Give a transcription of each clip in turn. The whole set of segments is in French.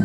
Oh,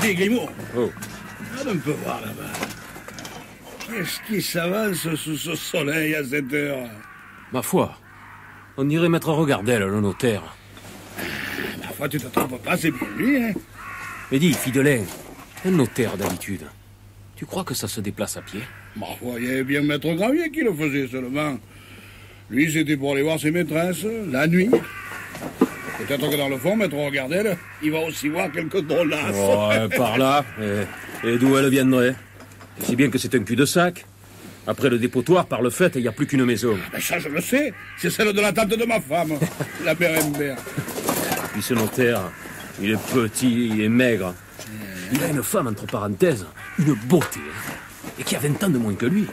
Grimaud. Oh. On peut voir là-bas. Qu'est-ce qui s'avance sous ce soleil à cette heure? Ma foi, on dirait maître Regardel, le notaire. Ma foi, tu te trompes pas, c'est bien lui, hein? Mais dis, Fidelin, un notaire d'habitude, tu crois que ça se déplace à pied? Ma foi, il y avait bien maître Gravier qui le faisait seulement. Lui, c'était pour aller voir ses maîtresses, la nuit. Peut-être que dans le fond, maître Regardel, il va aussi voir quelques drôlasses. Ouais, par là. Et d'où elle viendrait? Si bien que c'est un cul-de-sac. Après le dépotoir, par le fait, il n'y a plus qu'une maison. Ben ça, je le sais. C'est celle de la tante de ma femme, la mère Humbert. Puis ce notaire, il est petit, il est maigre. Il a une femme, entre parenthèses, une beauté, hein, et qui a 20 ans de moins que lui.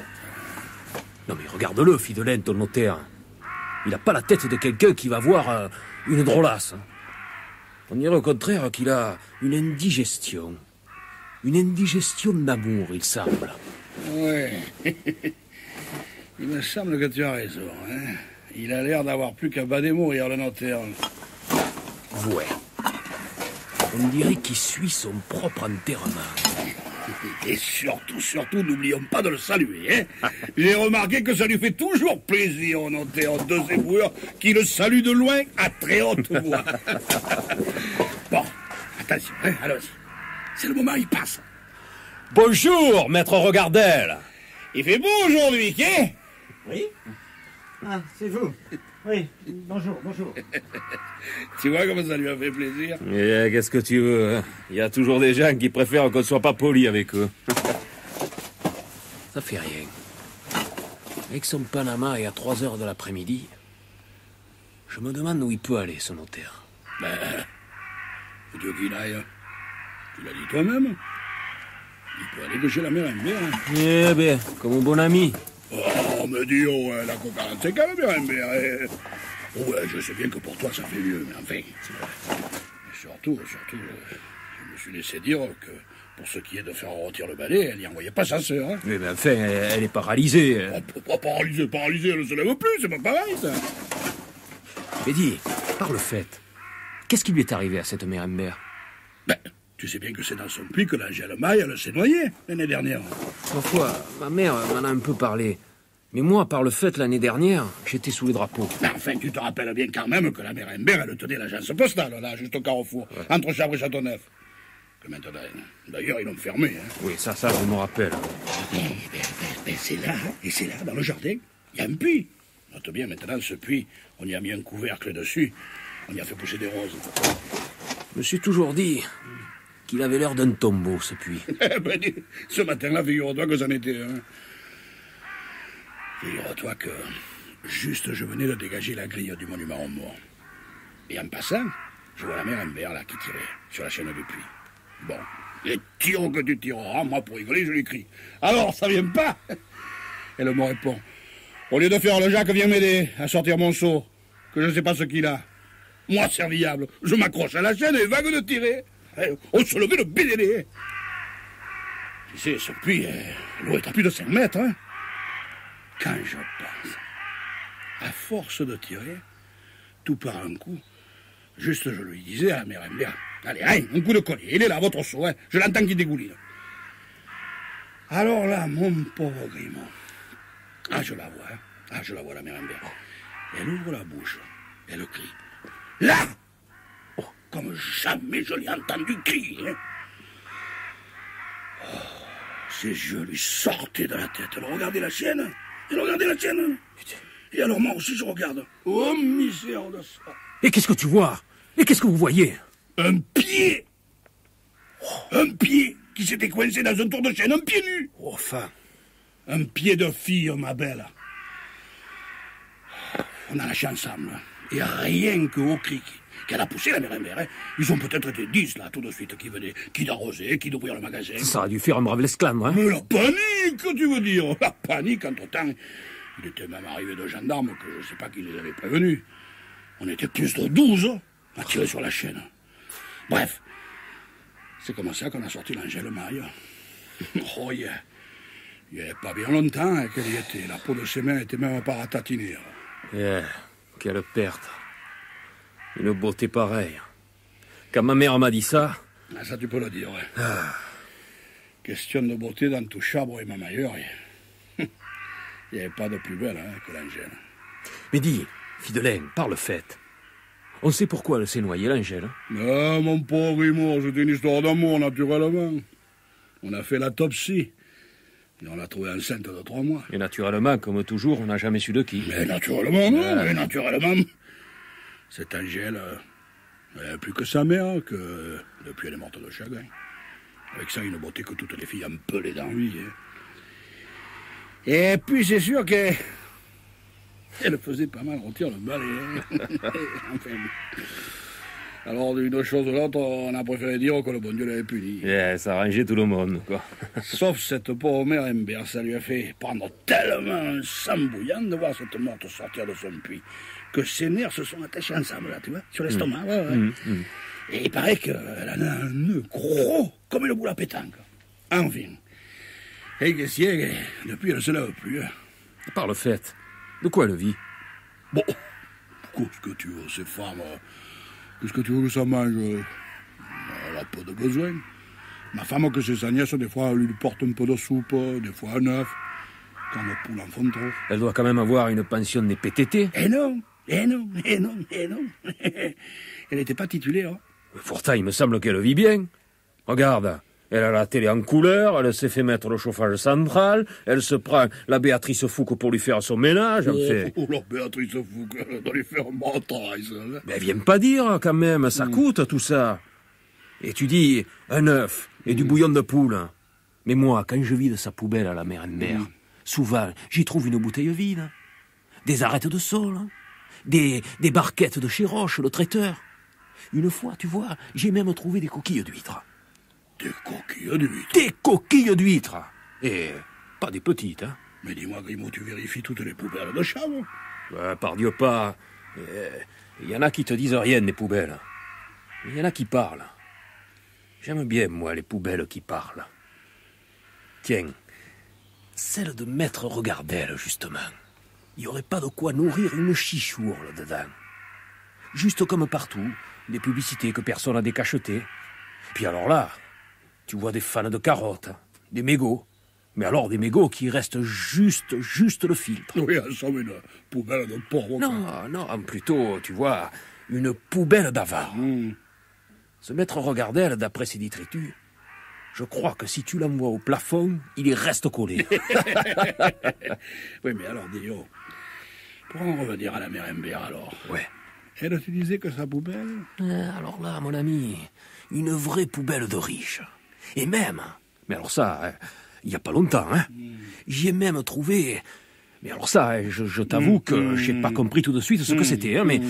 Non mais regarde-le, Fidelin, ton notaire. Il n'a pas la tête de quelqu'un qui va voir une drôlasse. On dirait au contraire qu'il a une indigestion. Une indigestion d'amour, il semble. Ouais. Il me semble que tu as raison, hein. Il a l'air d'avoir plus qu'à bader mourir, le notaire. Ouais. On dirait qu'il suit son propre enterrement. Et surtout, n'oublions pas de le saluer, hein. J'ai remarqué que ça lui fait toujours plaisir au notaire de Zéboueur qui le salue de loin à très haute voix. Bon, attention, hein, allons-y. C'est le moment, il passe. Bonjour, maître Regardel. Il fait beau aujourd'hui, hein? Oui? Ah, c'est vous. Oui, bonjour. Tu vois comment ça lui a fait plaisir? Qu'est-ce que tu veux, hein? Il y a toujours des gens qui préfèrent qu'on ne soit pas poli avec eux. Ça fait rien. Avec son Panama et à 3 heures de l'après-midi, je me demande où il peut aller, ce notaire. Ben, faut qu'il aille. Tu l'as dit toi-même. Il peut aller que chez la mère Humbert. Eh ben, comme un bon ami. Oh, me dis, ouais, la coca 45 ans, la mère Humbert. Ouais, je sais bien que pour toi, ça fait mieux, mais enfin... Surtout, je me suis laissé dire que pour ce qui est de faire rôtir le balai, elle n'y envoyait pas sa sœur. Hein. Mais enfin, elle est paralysée. Oh, paralysée, elle ne se lève plus, c'est pas pareil, ça. Mais dis, par le fait, qu'est-ce qui lui est arrivé à cette mère Humbert? Ben, tu sais bien que c'est dans son puits que l'Angèle Maille, elle s'est noyée l'année dernière. Ma foi, ma mère m'en a un peu parlé. Mais moi, par le fait, l'année dernière, j'étais sous le drapeau. Mais enfin, tu te rappelles bien quand même que la mère Humbert, elle tenait l'agence postale, là, juste au carrefour, ouais. Entre Chabre et Châteauneuf. Que maintenant, d'ailleurs, ils l'ont fermé. Hein. Oui, ça, je me rappelle. Mais c'est là, et c'est là, dans le jardin, il y a un puits. Note bien, maintenant, ce puits, on y a mis un couvercle dessus, on y a fait pousser des roses. Je me suis toujours dit qu'il avait l'air d'un tombeau, ce puits. Ben, ce matin-là, figure-toi que c'en était un. Figure-toi que juste je venais de dégager la grille du monument aux morts. Et en passant, je vois la mère Humbert là qui tirait sur la chaîne du puits. Bon, les tirs que tu tireras, moi pour rigoler, je lui crie. Alors, ça vient pas? Elle me répond. Au lieu de faire le Jacques, viens m'aider à sortir mon seau, que je ne sais pas ce qu'il a. Moi, serviable, je m'accroche à la chaîne et vague de tirer. On se levait le bédélé. Tu sais, ce puits, l'eau est à plus de 5 mètres, hein. Quand je pense, à force de tirer, tout par un coup, juste je lui disais à la mère Humbert, allez, un coup de collier, il est là, votre seau, hein, je l'entends qui dégouline. Alors là, mon pauvre Grimaud, je la vois, hein, je la vois, la mère Humbert. Elle ouvre la bouche, elle crie, là, oh, comme jamais je l'ai entendu crier. Hein. Oh, ses yeux lui sortaient de la tête, elle regardait la chienne. Et alors moi aussi je regarde. Oh, misère de ça. Et qu'est-ce que tu vois? Et qu'est-ce que vous voyez? Un pied. Un pied qui s'était coincé dans un tour de chaîne, un pied nu. Enfin. Un pied de fille, ma belle. On a lâché ensemble. Et rien qu'au cri qu'elle a poussé la mère mère, hein. Ils ont peut-être été 10 là tout de suite qui venaient, qui d'arroser, qui d'ouvrir le magasin. Ça a dû faire un brave l'esclame, hein. Mais la panique, tu veux dire? La panique, entre-temps. Il était même arrivé de gendarmes que je ne sais pas qui les avait prévenus. On était plus de 12 à tirer sur la chaîne. Bref, c'est comme ça qu'on a sorti l'Angèle Maille. Oh, il n'y avait pas bien longtemps qu'elle y était. La peau de ses mains était même pas ratatinée. Quelle perte. Une beauté pareille. Quand ma mère m'a dit ça... Ah, ça, tu peux le dire, ouais. Question de beauté dans tout Chabre et même ailleurs. Il n'y avait pas de plus belle que l'Angèle. Mais dis, Fidelain, parle fait. On sait pourquoi elle s'est noyée, l'Angèle. Non, mon pauvre Imo, c'était une histoire d'amour, naturellement. On a fait l'autopsie. Et on l'a trouvée enceinte de 3 mois. Et naturellement, comme toujours, on n'a jamais su de qui. Mais naturellement, non, mais naturellement. Cette Angèle, elle n'a plus que sa mère, que depuis elle est morte de chagrin. Avec ça, une beauté que toutes les filles empelaient d'envie. Hein. Et puis, c'est sûr qu'elle faisait pas mal rôtir le balai. Hein. Enfin, alors, d'une chose ou l'autre, on a préféré dire que le bon Dieu l'avait puni. Ça arrangeait tout le monde, quoi. Sauf cette pauvre mère Imbert, ça lui a fait prendre tellement un sang bouillant de voir cette morte sortir de son puits, que ses nerfs se sont attachés ensemble, là, tu vois, sur l'estomac. Ouais. Et il paraît qu'elle en a un nœud gros, comme une boule à pétanque. Enfin. Et qu'est-ce qu'il y a, depuis, elle ne se lève plus. Hein. Par le fait, de quoi elle vit? Bon, qu'est-ce que tu veux, ces femmes... Qu'est-ce que tu veux que ça mange? Elle a peu de besoin. Ma femme, que c'est sa nièce, des fois, elle lui porte un peu de soupe, des fois un œuf, quand les poules en font trop. Elle doit quand même avoir une pension des PTT. Eh non. Elle n'était pas titulaire. Hein. Pourtant, il me semble qu'elle vit bien. Regarde, elle a la télé en couleur, elle s'est fait mettre le chauffage central, elle se prend la Béatrice Fouque pour lui faire son ménage, la Béatrice Fouque, elle doit lui faire un bon travail, ça. Hein. Mais viens pas dire, quand même, ça coûte, tout ça. Et tu dis, un œuf et du bouillon de poule. Mais moi, quand je vide sa poubelle à la mer souvent, j'y trouve une bouteille vide, des arêtes de saule, des barquettes de chez Roche, le traiteur. Une fois, tu vois, j'ai même trouvé des coquilles d'huîtres. Des coquilles d'huîtres? Des coquilles d'huîtres. Et pas des petites, hein. Mais dis-moi, Grimaud, tu vérifies toutes les poubelles de Chabre? Par Dieu pas. Il y en a qui te disent rien des poubelles. Il y en a qui parlent. J'aime bien, moi, les poubelles qui parlent. Tiens, celle de Maître Regardel, justement. Il n'y aurait pas de quoi nourrir une chichoure là-dedans. Juste comme partout, des publicités que personne n'a décachetées. Puis alors là, tu vois des fans de carottes, des mégots. Mais alors des mégots qui restent juste le filtre. Oui, ça, une poubelle de porc. Non, plutôt, tu vois, une poubelle d'avare. Ce Maître Regardel, d'après ses détritus, je crois que si tu l'envoies au plafond, il y reste collé. Oui, mais alors, Dio, pour en revenir à la mère Imbert, alors. Ouais. Elle te disait que sa poubelle? Alors là, mon ami, une vraie poubelle de riche. Et même, mais alors ça, il n'y a pas longtemps, hein, j'y ai même trouvé... Mais alors ça, je t'avoue que j'ai pas compris tout de suite ce que c'était, hein, mais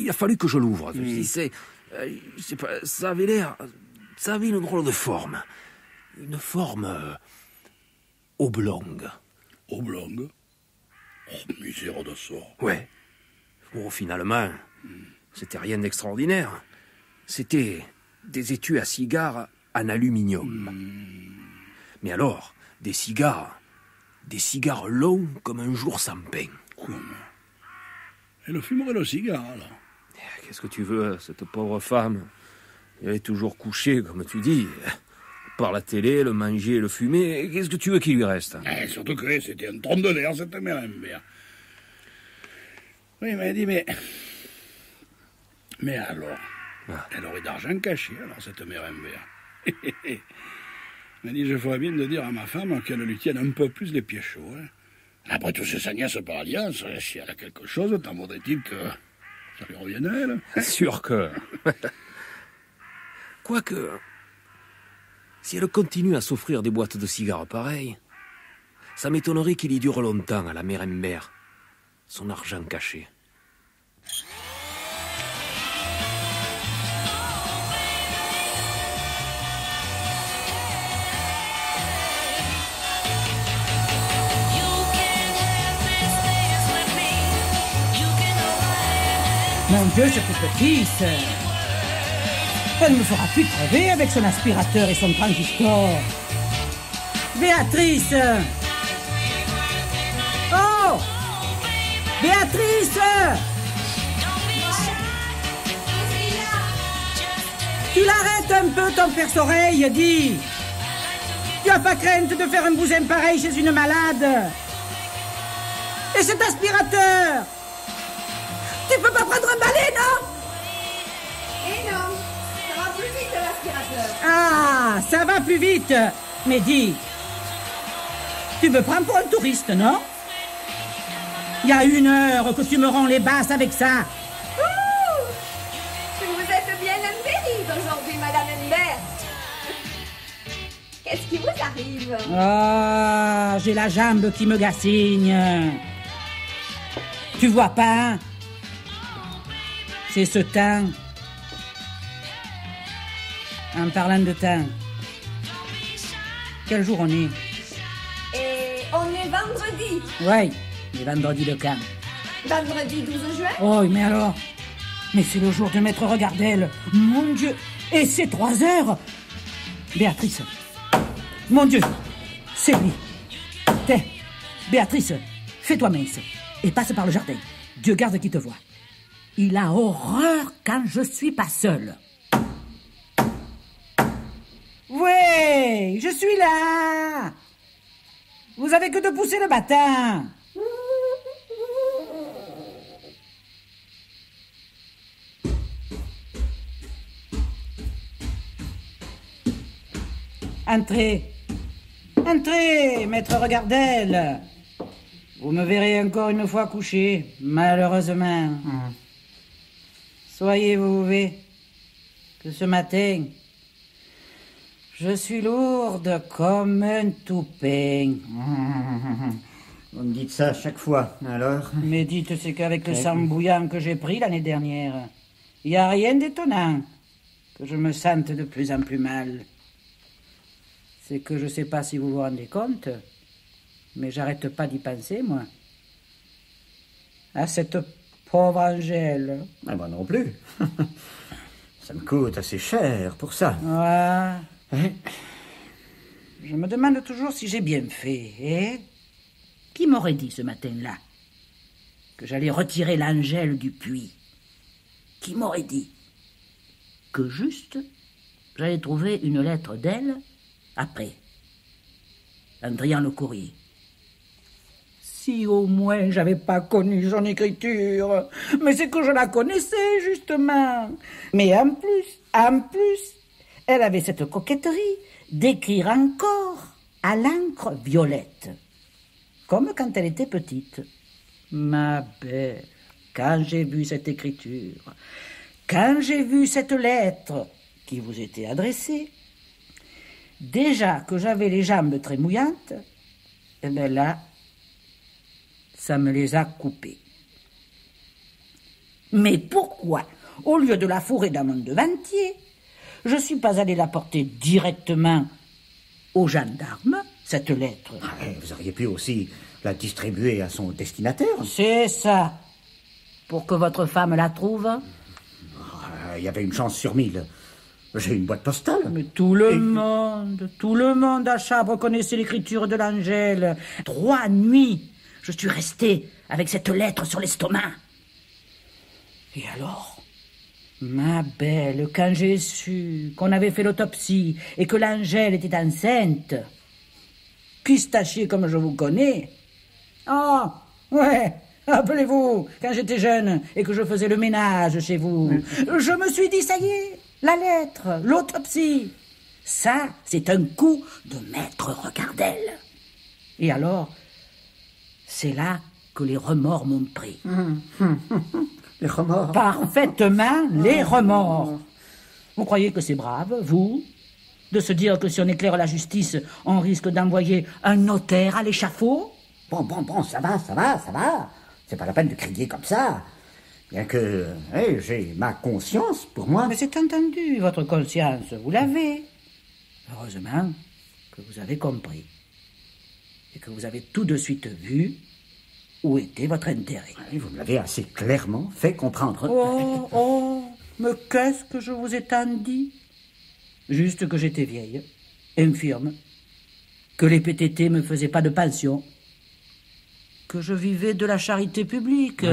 il a fallu que je l'ouvre. Je sais pas, ça avait l'air... Ça avait une drôle de forme. Une forme... oblongue. Oblongue? Oh, misère de sort. Ouais. Bon, finalement, c'était rien d'extraordinaire. C'était des étuis à cigares en aluminium. Mais alors, des cigares longs comme un jour sans pain. Comment? Elle fumerait le cigare, alors? Qu'est-ce que tu veux, cette pauvre femme? Elle est toujours couchée, comme tu dis. Par la télé, le manger, le fumer. Qu'est-ce que tu veux qu'il lui reste? Surtout que c'était un trompe de l'air, cette mère Imbert. Oui, mais elle dit, mais alors, elle aurait d'argent caché, alors, cette mère Imbert. Elle m'a dit, je ferais bien de dire à ma femme qu'elle lui tienne un peu plus les pieds chauds. Hein. Après tout, c'est sa nièce par alliance. Si elle a quelque chose, t'en vaudrait-il que ça lui revienne à elle? Sûr que... Quoique, si elle continue à s'offrir des boîtes de cigares pareilles, Ça m'étonnerait qu'il y dure longtemps à la mère Humbert. Son argent caché. Mon Dieu, cette petite. Elle ne me fera plus crever avec son aspirateur et son transistor. Béatrice! Oh! Béatrice! Tu l'arrêtes un peu ton perce-oreille, dis! Tu as pas crainte de faire un bousin pareil chez une malade? Et cet aspirateur? Tu peux pas prendre un balai, non? Eh non, ça va plus vite l'aspirateur. Ah, ça va plus vite. Mais dis, tu me prends pour un touriste, non? Il y a 1 heure que tu me rends les basses avec ça. Ouh, vous êtes bien imbérie aujourd'hui, Madame Humbert. Qu'est-ce qui vous arrive? Ah, j'ai la jambe qui me gassigne. Tu vois pas? C'est ce temps. En parlant de temps, quel jour on est? Et on est vendredi. Oui, le vendredi de quand? Vendredi 12 juin. Oh, mais alors? Mais c'est le jour de Maître Regardel. Mon Dieu! Et c'est 3 heures! Béatrice. Mon Dieu! C'est lui. T'es. Béatrice, fais-toi mince. Et passe par le jardin. Dieu garde qui te voit. Il a horreur quand je suis pas seule. Ouais, je suis là. Vous avez que de pousser le bâton. Entrez. Entrez, maître Regardel. Vous me verrez encore une fois couché, malheureusement. Soyez vous que ce matin, je suis lourde comme un toupin. Vous me dites ça à chaque fois, alors? Mais dites, c'est qu'avec le sang bouillant que j'ai pris l'année dernière, il n'y a rien d'étonnant que je me sente de plus en plus mal. C'est que je ne sais pas si vous vous rendez compte, mais j'arrête pas d'y penser, moi. À cette pauvre Angèle. Ah, moi non plus. Ça me coûte assez cher pour ça. Ouais. Je me demande toujours si j'ai bien fait, hein? Qui m'aurait dit ce matin-là que j'allais retirer l'Angèle du puits? Qui m'aurait dit que juste j'allais trouver une lettre d'elle après, en triant le courrier? Si au moins j'avais pas connu son écriture. Mais c'est que je la connaissais, justement. Mais en plus, elle avait cette coquetterie d'écrire encore à l'encre violette, comme quand elle était petite. Ma belle, quand j'ai vu cette écriture, quand j'ai vu cette lettre qui vous était adressée, déjà que j'avais les jambes très mouillantes, et bien là, ça me les a coupées. Mais pourquoi, au lieu de la fourrer dans mon devantier, je ne suis pas allée la porter directement aux gendarmes, cette lettre? Vous auriez pu aussi la distribuer à son destinataire. C'est ça. Pour que votre femme la trouve? Il y avait une chance sur 1000. J'ai une boîte postale. Mais tout le monde à Chabre connaissait l'écriture de l'Angèle. 3 nuits, je suis restée avec cette lettre sur l'estomac. Et alors, ma belle, quand j'ai su qu'on avait fait l'autopsie et que l'Angèle était enceinte, pistachier comme je vous connais. Oh, ouais, rappelez-vous, quand j'étais jeune et que je faisais le ménage chez vous, je me suis dit, ça y est, la lettre, l'autopsie, ça, c'est un coup de maître Regardel. Et alors, c'est là que les remords m'ont pris. Les remords? Parfaitement, les remords. Vous croyez que c'est brave, vous? De se dire que si on éclaire la justice, on risque d'envoyer un notaire à l'échafaud? Bon, ça va. C'est pas la peine de crier comme ça. Bien que j'ai ma conscience pour moi. Mais c'est entendu, votre conscience, vous l'avez. Heureusement que vous avez compris. Et que vous avez tout de suite vu où était votre intérêt. Oui, vous me l'avez assez clairement fait comprendre. Oh, mais qu'est-ce que je vous ai tant dit? Juste que j'étais vieille, infirme, que les PTT me faisaient pas de pension, que je vivais de la charité publique.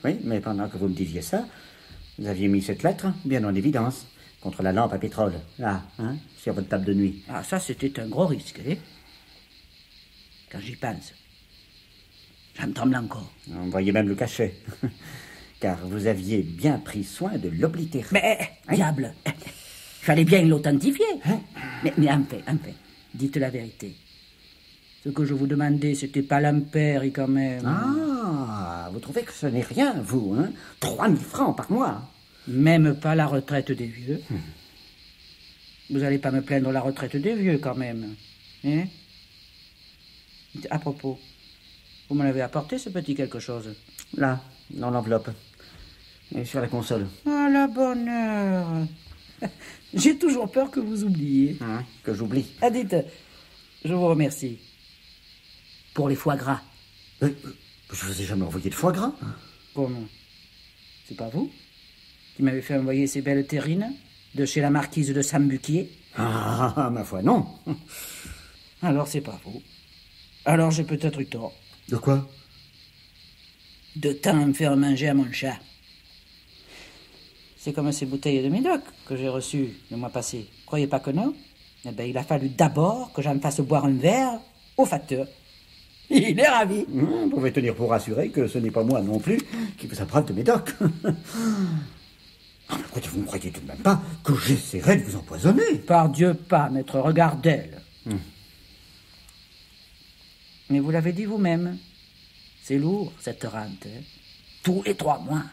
Oui, mais pendant que vous me disiez ça, vous aviez mis cette lettre bien en évidence, contre la lampe à pétrole, là, sur votre table de nuit. Ah, ça, c'était un gros risque, hein? Quand j'y pense, j'en tremble encore. On voyait même le cachet, car vous aviez bien pris soin de l'oblitérer. Mais, diable, il fallait bien l'authentifier. Mais enfin, dites la vérité. Ce que je vous demandais, c'était pas l'ampère, quand même. Ah, vous trouvez que ce n'est rien, vous, 3000 francs par mois. Même pas la retraite des vieux. Vous allez pas me plaindre la retraite des vieux, quand même. Hein? À propos, vous me l'avez apporté, ce petit quelque chose? Là, dans l'enveloppe. Et sur la console. Ah, la bonne heure. J'ai toujours peur que vous oubliez. Que j'oublie. Ah, dites, je vous remercie. Pour les foie gras. Je vous ai jamais envoyé de foie gras. Comment? C'est pas vous qui m'avez fait envoyer ces belles terrines de chez la marquise de Sambuquier? Ah, ma foi, non. Alors c'est pas vous. Alors j'ai peut-être eu tort. De quoi? De temps à me faire manger à mon chat. C'est comme ces bouteilles de médoc que j'ai reçues le mois passé. Croyez pas que non? Eh bien, il a fallu d'abord que j'en fasse boire un verre au facteur. Il est ravi. Vous pouvez tenir pour assurer que ce n'est pas moi non plus qui vous apprend de médoc. Écoutez, vous ne croyez tout de même pas que j'essaierai de vous empoisonner? Par Dieu pas, maître Regardel. Mais vous l'avez dit vous-même. C'est lourd, cette rente. Tous les 3 mois.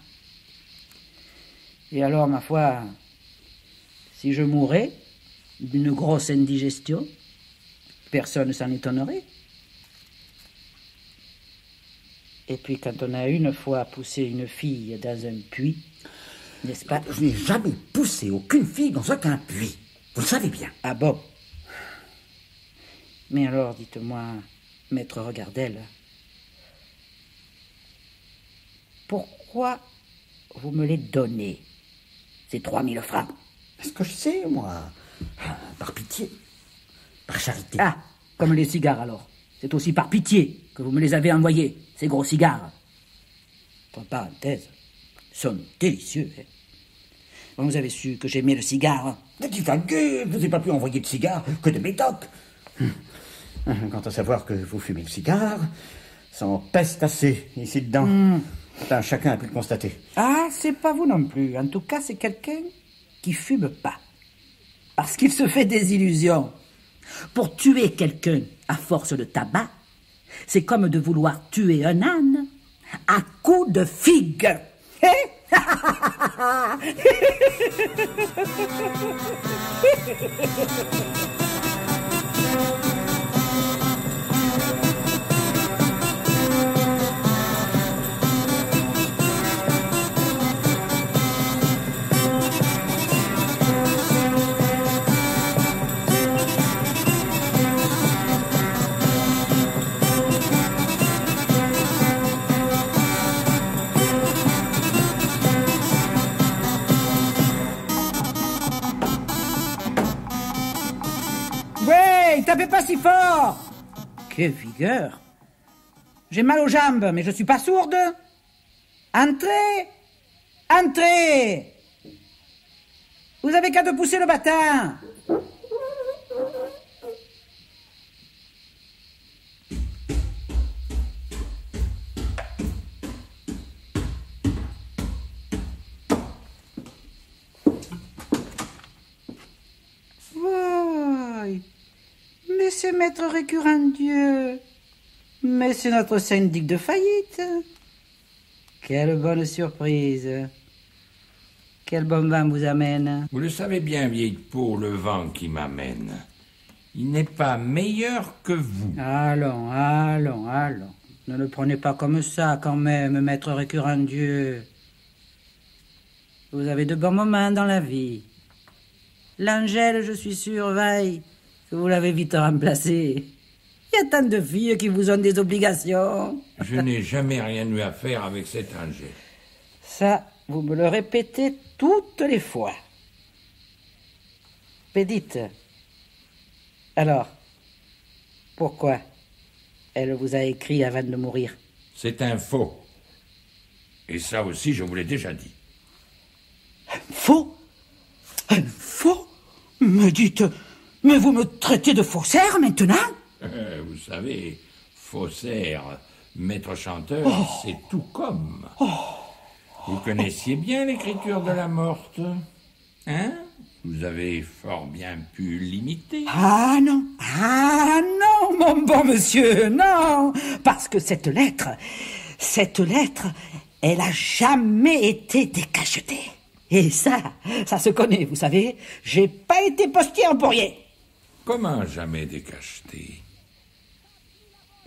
Et alors, ma foi, si je mourais d'une grosse indigestion, personne ne s'en étonnerait. Et puis, quand on a une fois poussé une fille dans un puits, n'est-ce pas? Je n'ai jamais poussé aucune fille dans aucun puits. Vous le savez bien. Ah bon? Mais alors, dites-moi, maître Regardel, pourquoi vous me les donnez, ces 3000 francs? Est-ce que je sais, moi? Par pitié. Par charité. Ah, comme les cigares alors. C'est aussi par pitié que vous me les avez envoyés, ces gros cigares. Entre parenthèses, ils sont délicieux. Vous avez su que j'aimais le cigare. Divaguez, je vous ai pas pu envoyer de cigares que de médoc. Quant à savoir que vous fumez le cigare, ça en peste assez ici dedans. Enfin, chacun a pu le constater. Ah, c'est pas vous non plus. En tout cas, c'est quelqu'un qui fume pas. Parce qu'il se fait des illusions. Pour tuer quelqu'un à force de tabac, c'est comme de vouloir tuer un âne à coups de figue. Ouais, tapez pas si fort. Quelle vigueur. J'ai mal aux jambes, mais je suis pas sourde. Entrez. Entrez. Vous avez qu'à te pousser le bâtin. Mais c'est maître Récurrent-Dieu. Mais c'est notre syndic de faillite. Quelle bonne surprise. Quel bon vent vous amène? Vous le savez bien, vieille peau, le vent qui m'amène. Il n'est pas meilleur que vous. Allons, allons, allons. Ne le prenez pas comme ça, quand même, maître récurrent Dieu. Vous avez de bons moments dans la vie. L'Angèle, je suis sûr, vaille, que vous l'avez vite remplacé. Il y a tant de filles qui vous ont des obligations. Je n'ai jamais rien eu à faire avec cet Angèle. Ça, vous me le répétez toutes les fois. Mais dites, alors, pourquoi elle vous a écrit avant de mourir? C'est un faux. Et ça aussi, je vous l'ai déjà dit. Faux? Un faux? Me dites, mais vous me traitez de faussaire maintenant? Vous savez, faussaire, maître chanteur, c'est tout comme. Vous connaissiez bien l'écriture de la morte, hein? Vous avez fort bien pu l'imiter. Ah non, mon bon monsieur, non, parce que cette lettre, elle a jamais été décachetée. Et ça se connaît, vous savez, j'ai pas été postier en pourrier. Comment jamais décacheté?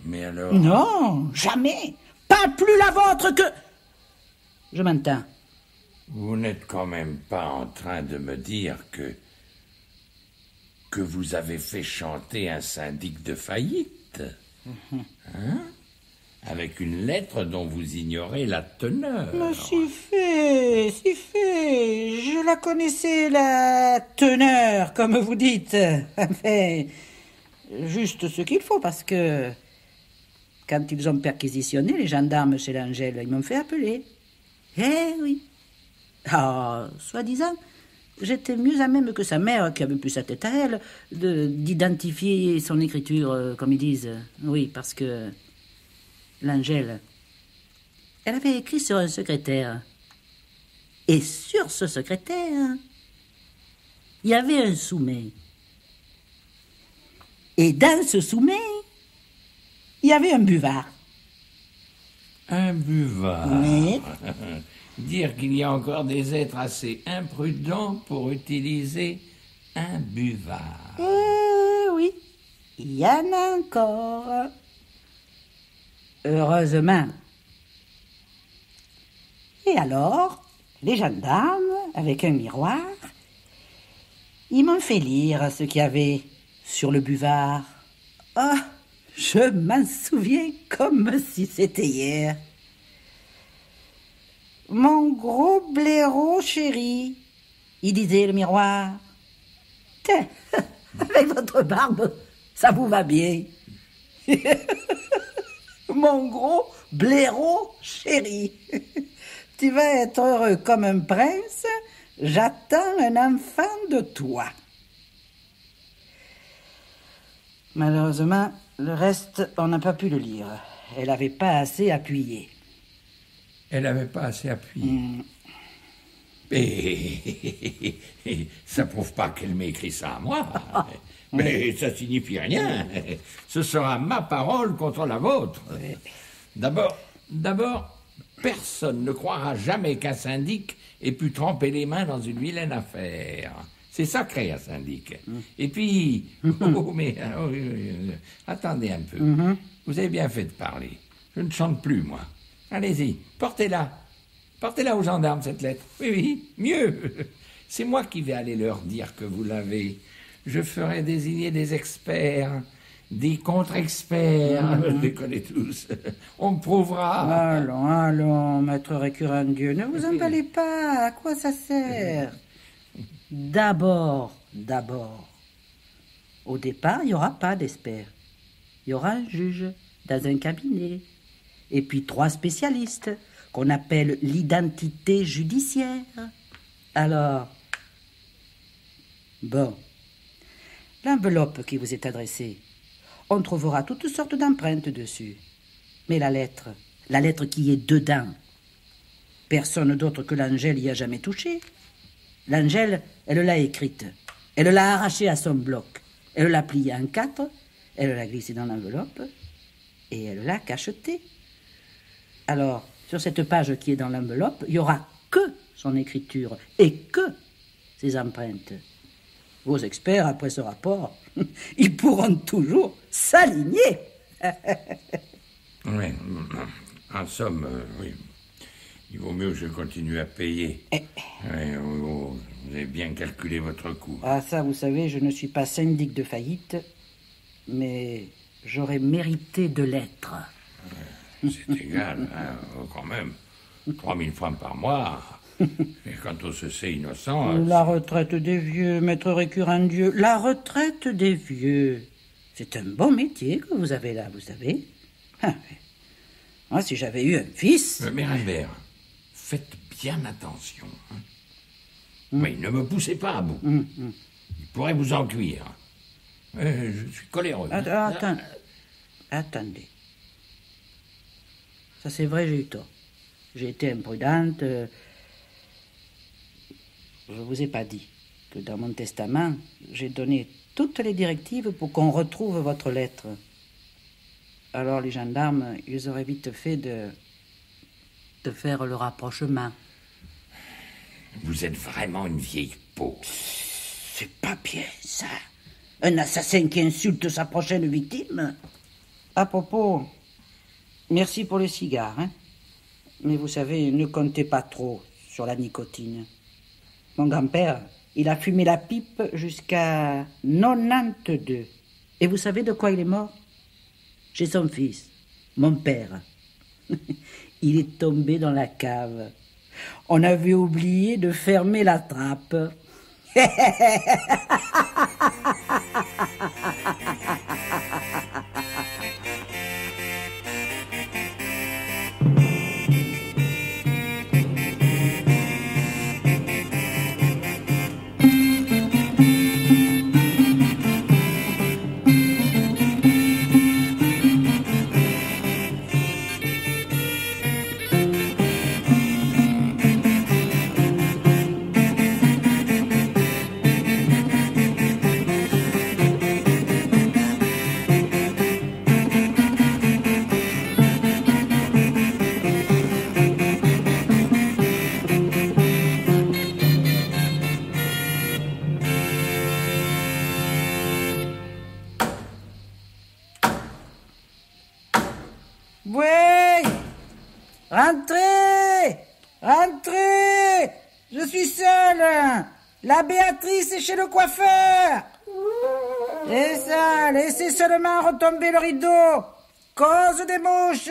Mais alors... Non, jamais, pas plus la vôtre que... Je m'entends. Vous n'êtes quand même pas en train de me dire que vous avez fait chanter un syndic de faillite, hein? Avec une lettre dont vous ignorez la teneur. Mais si fait, je la connaissais, la teneur, comme vous dites. Enfin, juste ce qu'il faut, parce que quand ils ont perquisitionné les gendarmes chez l'Angèle, ils m'ont fait appeler. Eh oui. Ah, soi-disant, j'étais mieux à même que sa mère, qui avait plus sa tête à elle, d'identifier son écriture, comme ils disent. Oui, parce que l'Angèle, elle avait écrit sur un secrétaire. Et sur ce secrétaire, il y avait un soumet. Et dans ce soumet, il y avait un buvard. Un buvard. Oui. Dire qu'il y a encore des êtres assez imprudents pour utiliser un buvard. Eh oui, il y en a encore. Heureusement. Et alors, les gendarmes, avec un miroir, ils m'ont fait lire ce qu'il y avait sur le buvard. Ah, je m'en souviens comme si c'était hier. Mon gros blaireau chéri, il disait le miroir. Tiens, avec votre barbe, ça vous va bien. Mon gros blaireau chéri, tu vas être heureux comme un prince, j'attends un enfant de toi. Malheureusement, le reste, on n'a pas pu le lire. Elle n'avait pas assez appuyé. Elle n'avait pas assez appuyé. Et ça prouve pas qu'elle m'ait écrit ça à moi. Mais ça signifie rien. Ce sera ma parole contre la vôtre. D'abord, personne ne croira jamais qu'un syndic ait pu tremper les mains dans une vilaine affaire. C'est sacré, un syndic. Et puis... attendez un peu. Vous avez bien fait de parler. Je ne chante plus, moi. Allez-y, portez-la. Portez-la aux gendarmes, cette lettre. Oui, mieux. C'est moi qui vais aller leur dire que vous l'avez. Je ferai désigner des experts, des contre-experts. Je les connais tous. On me prouvera. Allons, maître récurrent Dieu, ne vous emballez pas. À quoi ça sert? D'abord, au départ, il n'y aura pas d'experts. Il y aura un juge dans un cabinet. Et puis 3 spécialistes qu'on appelle l'identité judiciaire. Alors, bon, l'enveloppe qui vous est adressée, on trouvera toutes sortes d'empreintes dessus. Mais la lettre qui est dedans, personne d'autre que l'Angèle y a jamais touché. L'Angèle, elle l'a écrite, elle l'a arrachée à son bloc, elle l'a pliée en 4, elle l'a glissée dans l'enveloppe et elle l'a cachetée. Alors, sur cette page qui est dans l'enveloppe, il y aura que son écriture et que ses empreintes. Vos experts, après ce rapport, ils pourront toujours s'aligner. Oui, en somme, oui. Il vaut mieux que je continue à payer. Oui, vous avez bien calculé votre coût. Ah, ça, vous savez, je ne suis pas syndic de faillite, mais j'aurais mérité de l'être. C'est égal, hein, quand même. 3000 francs par mois. Et quand on se sait innocent... La retraite des vieux, maître Récurrent-Dieu, la retraite des vieux. C'est un bon métier que vous avez là, vous savez. Moi, si j'avais eu un fils... Mais Rambert, faites bien attention. Hein. Oui, ne me poussez pas à bout. Il pourrait vous en cuire. Je suis coléreux. Attendez. Ça, c'est vrai, j'ai eu tort. J'ai été imprudente. Je vous ai pas dit que dans mon testament, j'ai donné toutes les directives pour qu'on retrouve votre lettre. Alors les gendarmes, ils auraient vite fait de faire le rapprochement. Vous êtes vraiment une vieille peau. C'est pas bien, ça. Un assassin qui insulte sa prochaine victime. À propos, merci pour les cigares, hein. Mais vous savez, ne comptez pas trop sur la nicotine. Mon grand-père, il a fumé la pipe jusqu'à 92. Et vous savez de quoi il est mort? Chez son fils, mon père. Il est tombé dans la cave. On avait oublié de fermer la trappe. Rentrez! Rentrez! Je suis seule! La Béatrice est chez le coiffeur! Et ça, laissez seulement retomber le rideau! Cause des mouches!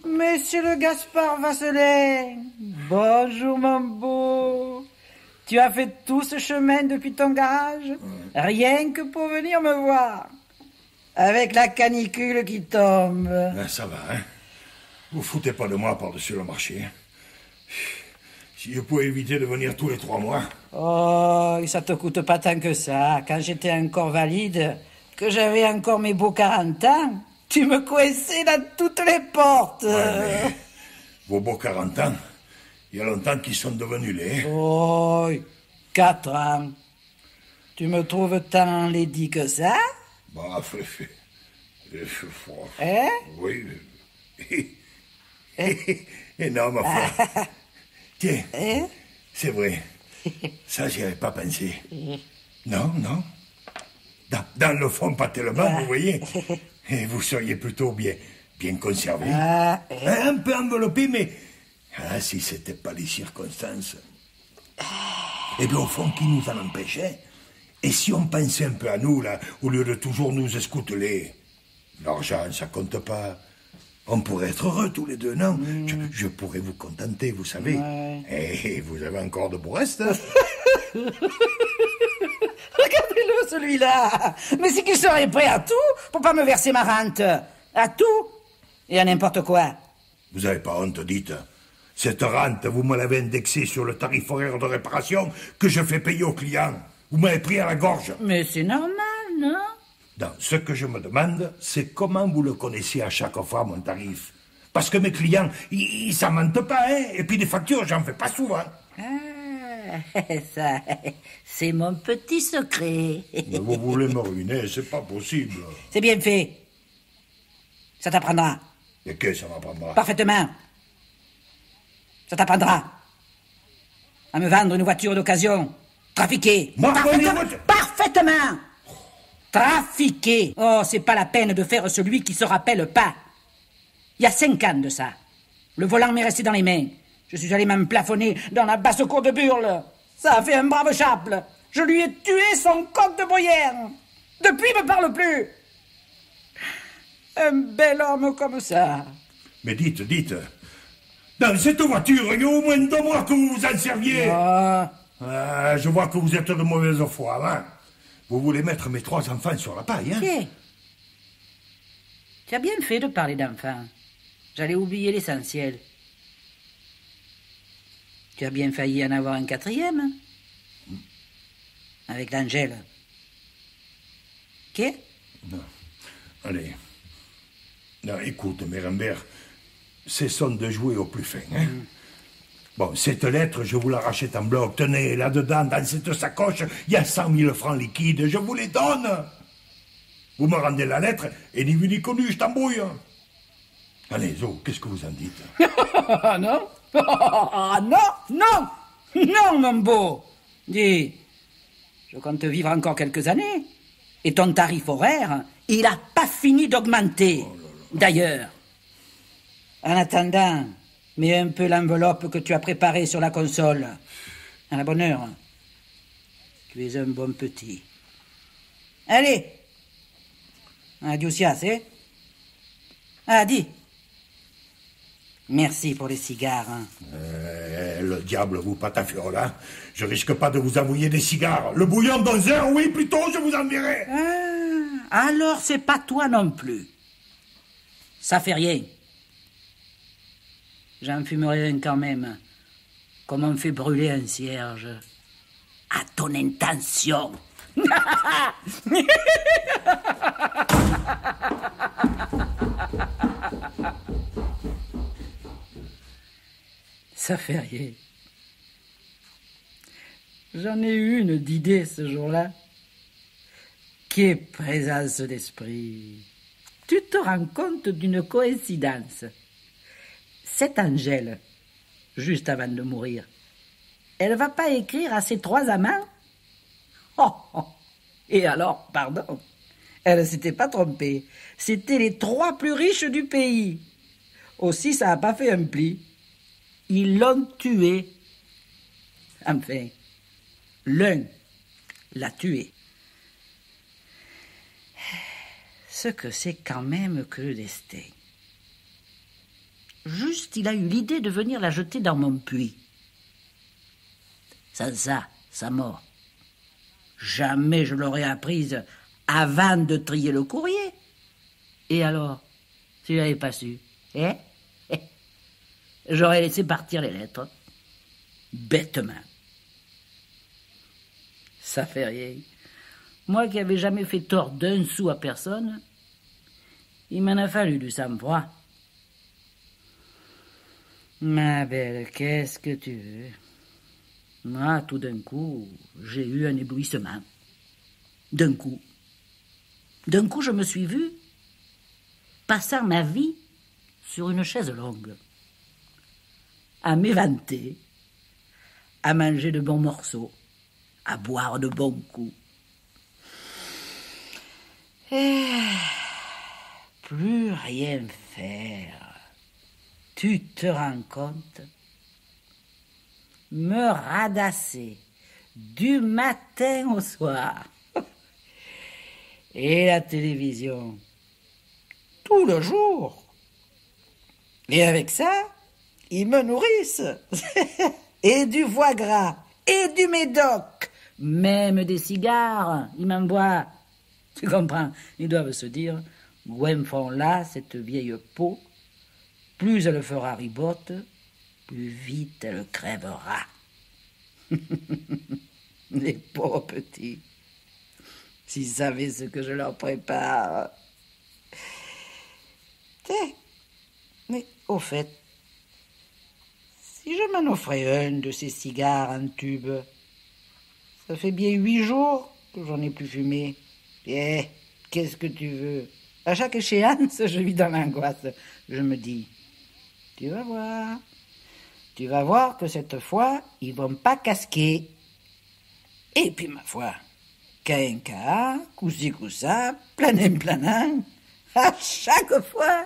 Monsieur le Gaspard Vasselin, bonjour mon beau. Tu as fait tout ce chemin depuis ton garage, rien que pour venir me voir, avec la canicule qui tombe. Ça va, hein. Vous foutez pas de moi par-dessus le marché. Si je pouvais éviter de venir tous les 3 mois. Oh, ça te coûte pas tant que ça. Quand j'étais encore valide, que j'avais encore mes beaux 40 ans, tu me coinçais dans toutes les portes. Ouais, mais vos beaux 40 ans, il y a longtemps qu'ils sont devenus laids. Oh, 4 ans. Tu me trouves tant laidi que ça? Bah, Hein? Oui. Et non, ma foi. Tiens, c'est vrai. Ça, j'y avais pas pensé. Non. Dans le fond, pas tellement, vous voyez. Et vous seriez plutôt bien conservé. Un peu enveloppé, mais... Ah, si c'était pas les circonstances. Eh bien, au fond, qui nous en empêchait? Et si on pensait un peu à nous, là, au lieu de toujours nous escouteler? L'argent, ça compte pas. On pourrait être heureux tous les deux, non? Je pourrais vous contenter, vous savez. Ouais. Et vous avez encore de beaux restes. Hein? Regardez-le, celui-là. Mais c'est qu'il serait prêt à tout pour pas me verser ma rente. À tout. Et à n'importe quoi. Vous avez pas honte, dites. Cette rente, vous me l'avez indexée sur le tarif horaire de réparation que je fais payer aux clients. Vous m'avez pris à la gorge. Mais c'est normal, non? Non, ce que je me demande, c'est comment vous le connaissez à chaque fois, mon tarif. Parce que mes clients, ils s'en mentent pas, hein. Et puis des factures, j'en fais pas souvent. Ça, c'est mon petit secret. Mais vous voulez me ruiner, c'est pas possible. C'est bien fait. Ça t'apprendra. Et qu'est-ce que ça m'apprendra? Parfaitement. Ça t'apprendra à me vendre une voiture d'occasion. Trafiquée. Moi, Parfaitement. Trafiquée. Oh, c'est pas la peine de faire celui qui se rappelle pas. Il y a 5 ans de ça. Le volant m'est resté dans les mains. Je suis allé m'en plafonner dans la basse-cour de Burle. Ça a fait un brave chaple. Je lui ai tué son coq de bruyère. Depuis, il me parle plus. Un bel homme comme ça. Mais dites. Dans cette voiture, il y a au moins 2 mois que vous vous en serviez. Je vois que vous êtes de mauvaise foi, hein. Vous voulez mettre mes 3 enfants sur la paille, hein? Tiens. Tu as bien fait de parler d'enfants. J'allais oublier l'essentiel. Tu as bien failli en avoir un 4e. Hein? Avec l'Angèle. Qu'est? Non. Allez. Non, écoute, Mérambert, cessons de jouer au plus fin, hein? Bon, cette lettre, je vous la rachète en bloc. Tenez, là-dedans, dans cette sacoche, il y a 100 000 francs liquides. Je vous les donne. Vous me rendez la lettre, et ni vu ni connu, je t'embrouille. Allez, Zo, qu'est-ce que vous en dites? Ah non? Ah non, mon beau. Dis, je compte vivre encore quelques années. Et ton tarif horaire, il n'a pas fini d'augmenter. D'ailleurs, en attendant, mets un peu l'enveloppe que tu as préparée sur la console. À la bonne heure. Tu es un bon petit. Allez. Adiosias, hein? Ah, dis. Merci pour les cigares. Hein. Le diable vous patafiole, hein? Je risque pas de vous envoyer des cigares. Le bouillon dans 1 heure, oui, plutôt, je vous enverrai. Ah, alors c'est pas toi non plus. Ça fait rien. J'en fumerai un quand même. Comme on fait brûler un cierge. À ton intention. Ça fait rien. J'en ai eu une d'idée ce jour-là. Quelle présence d'esprit. Tu te rends compte d'une coïncidence. Cette Angèle, juste avant de mourir, elle va pas écrire à ses 3 amants? Et alors, pardon, elle s'était pas trompée. C'était les 3 plus riches du pays. Aussi, ça a pas fait un pli. Ils l'ont tué. Enfin, l'un l'a tué. Ce que c'est quand même que le destin. Juste, il a eu l'idée de venir la jeter dans mon puits. Sans ça, sa mort. Jamais je l'aurais apprise avant de trier le courrier. Et alors, si je n'avais pas su, j'aurais laissé partir les lettres. Bêtement. Ça fait rien. Moi qui n'avais jamais fait tort d'un sou à personne, il m'en a fallu du sang-froid. Ma belle, qu'est-ce que tu veux? Moi, tout d'un coup, j'ai eu un éblouissement. D'un coup, je me suis vue passant ma vie sur une chaise longue, à m'éventer, à manger de bons morceaux, à boire de bons coups. Plus rien faire. Tu te rends compte? Me radasser du matin au soir. Et la télévision tout le jour. Et avec ça, ils me nourrissent. Et du foie gras, et du médoc, même des cigares, ils m'envoient. Tu comprends? Ils doivent se dire, Gwen font là cette vieille peau, plus elle fera ribote, plus vite elle crèvera. Les pauvres petits, s'ils savaient ce que je leur prépare. Mais au fait, Si je m'en offrais un de ces cigares en tube, ça fait bien 8 jours que j'en ai plus fumé. Eh, qu'est-ce que tu veux? À chaque échéance, je vis dans l'angoisse. Je me dis, tu vas voir. Tu vas voir que cette fois, ils vont pas casquer. Et puis, ma foi, qu'un cas, coup-ci, coup-ça, planant, à chaque fois,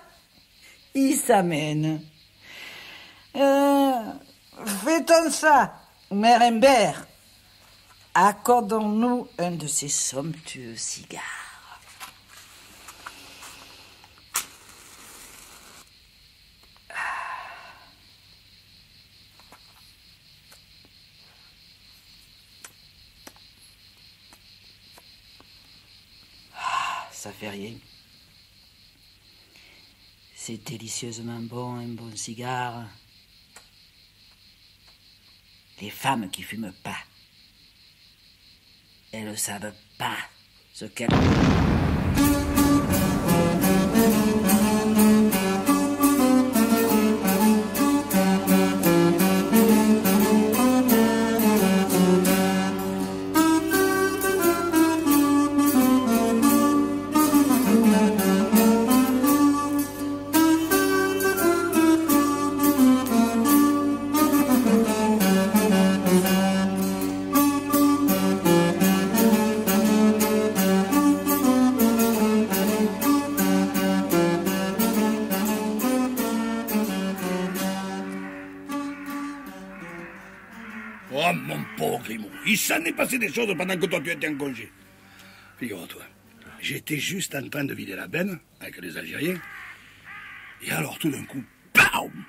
ils s'amènent. Fait-on ça, Mère Imbert? Accordons-nous un de ces somptueux cigares. Ça fait rien. C'est délicieusement bon, un bon cigare. Les femmes qui fument pas, elles ne savent pas ce qu'elles... Oh, mon pauvre Grimaud, il s'en est passé des choses pendant que toi tu étais en congé. Figure-toi, j'étais juste en train de vider la benne avec les Algériens. Et alors, tout d'un coup, bam!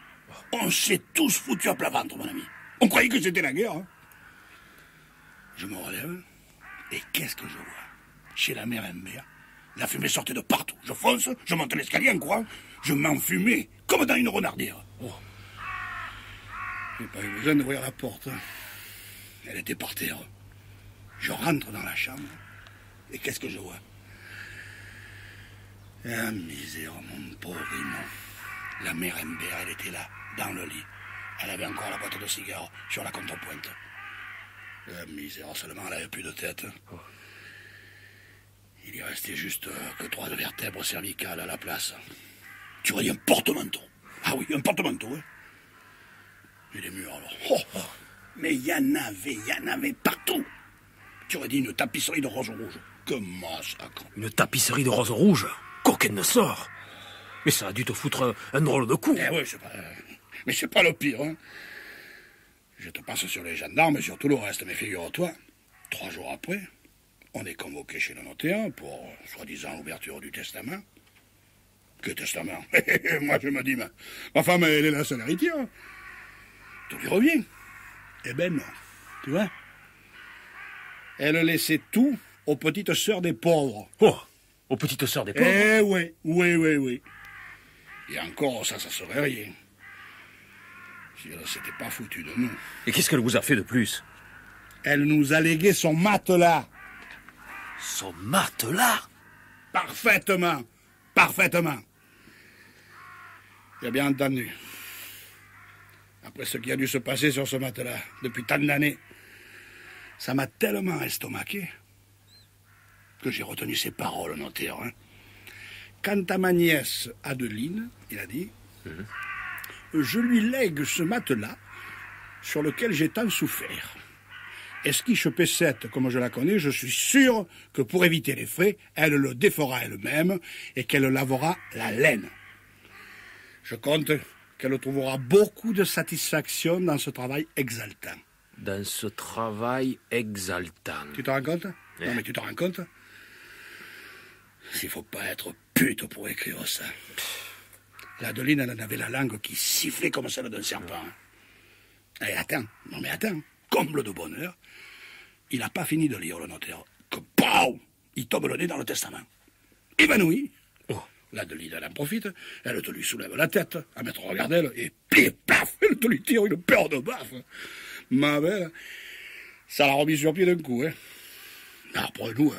On s'est tous foutus à plat ventre, mon ami. On croyait que c'était la guerre. Hein. Je me relève, et qu'est-ce que je vois? Chez la mère Imbert, la fumée sortait de partout. Je fonce, je monte l'escalier en courant, je m'enfumais comme dans une renardière. Oh. J'ai pas eu besoin d'ouvrir la porte. Elle était par terre. Je rentre dans la chambre, et qu'est-ce que je vois? Ah, misère, mon pauvre Raymond. La mère Imbert, elle était là, dans le lit. Elle avait encore la boîte de cigares sur la contrepointe. Ah, misère, seulement elle avait plus de tête. Oh. Il y restait juste que 3 vertèbres cervicales à la place. Tu aurais dit un porte-manteau. Ah oui, un porte-manteau, hein. Et les murs, alors. Oh, oh. Mais il y en avait partout. Tu aurais dit une tapisserie de rose rouge. Que massacre. Une tapisserie de rose rouge? Coquine ne sort. Mais ça a dû te foutre un drôle de coup. Eh oui, mais c'est pas le pire, hein. Je te passe sur les gendarmes et sur tout le reste, mais figure-toi, 3 jours après, on est convoqué chez le notaire pour, soi-disant, l'ouverture du testament. Que testament? Moi, je me dis, ma femme, elle est la seule héritière. Tout lui revient. Eh ben non, tu vois. Elle laissait tout aux petites sœurs des pauvres. Oh, aux petites sœurs des pauvres? Eh oui. Et encore, ça serait rien. Si elle ne s'était pas foutue de nous. Et qu'est-ce qu'elle vous a fait de plus? Elle nous a légué son matelas. Son matelas? Parfaitement. J'ai bien entendu. Après ce qui a dû se passer sur ce matelas depuis tant d'années, ça m'a tellement estomaqué que j'ai retenu ses paroles, notaire. Hein. Quant à ma nièce Adeline, il a dit, je lui lègue ce matelas sur lequel j'ai tant souffert. Esquiche P7, comme je la connais, je suis sûr que pour éviter les frais, elle le défera elle-même et qu'elle lavera la laine. Je compte qu'elle trouvera beaucoup de satisfaction dans ce travail exaltant. Dans ce travail exaltant. Tu te rends compte? Non, mais tu te rends compte? S'il faut pas être pute pour écrire ça. L'Adeline, elle en avait la langue qui sifflait comme celle d'un serpent. Et attends, comble de bonheur, il n'a pas fini de lire le notaire. Que pow! Il tombe le nez dans le testament. Évanoui. Oh. L'Adeline, elle en profite, elle te lui soulève la tête, à mettre regard d'elle, et pif, paf, elle te lui tire une paire de baffes. Ma belle, ça l'a remis sur pied d'un coup, hein. Après nous,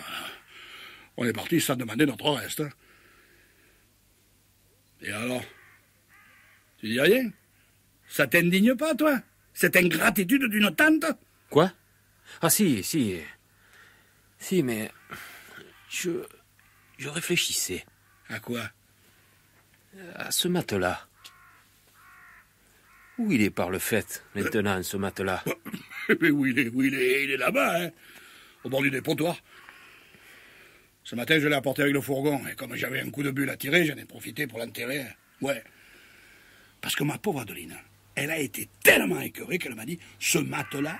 on est partis sans demander notre reste. Hein. Et alors? Tu dis rien? Ça t'indigne pas, toi? Cette ingratitude d'une tante? Quoi? Ah si. Si, mais... Je réfléchissais À quoi? à ce matelas. Où il est par le fait, maintenant, ce matelas? Mais où il est là-bas, hein, au bord du dépotoir. Ce matin, je l'ai apporté avec le fourgon, et comme j'avais un coup de bulle à tirer, j'en ai profité pour l'enterrer. Ouais. Parce que ma pauvre Adeline, elle a été tellement écœurée qu'elle m'a dit, ce matelas,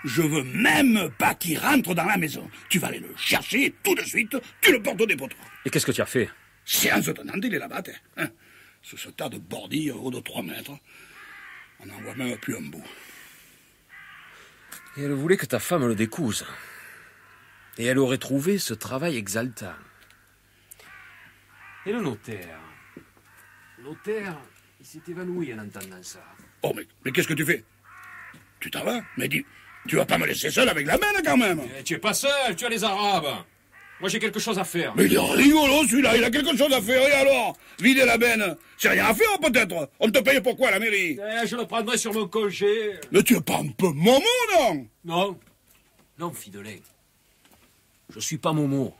je veux même pas qu'il rentre dans la maison. Tu vas aller le chercher et tout de suite, tu le portes au dépotoir. Et qu'est-ce que tu as fait? Séance tenante, il est là-bas, hein, sous ce tas de bordilles haut de 3 mètres. On n'en voit même plus un bout. Et elle voulait que ta femme le découse. Et elle aurait trouvé ce travail exaltant. Et le notaire? Le notaire, il s'est évanoui en entendant ça. Oh, mais qu'est-ce que tu fais? Tu t'en vas? Mais dis, tu vas pas me laisser seul avec la mène, quand même. Tu es pas seul, tu as les Arabes. Moi, j'ai quelque chose à faire. Mais il est rigolo, celui-là, il a quelque chose à faire, et alors? Vider la benne, c'est rien à faire, peut-être? On te paye pourquoi, à la mairie? Je le prendrai sur mon congé. Mais tu es pas un peu Momo, non? Non, Fidelin. Je suis pas Momo.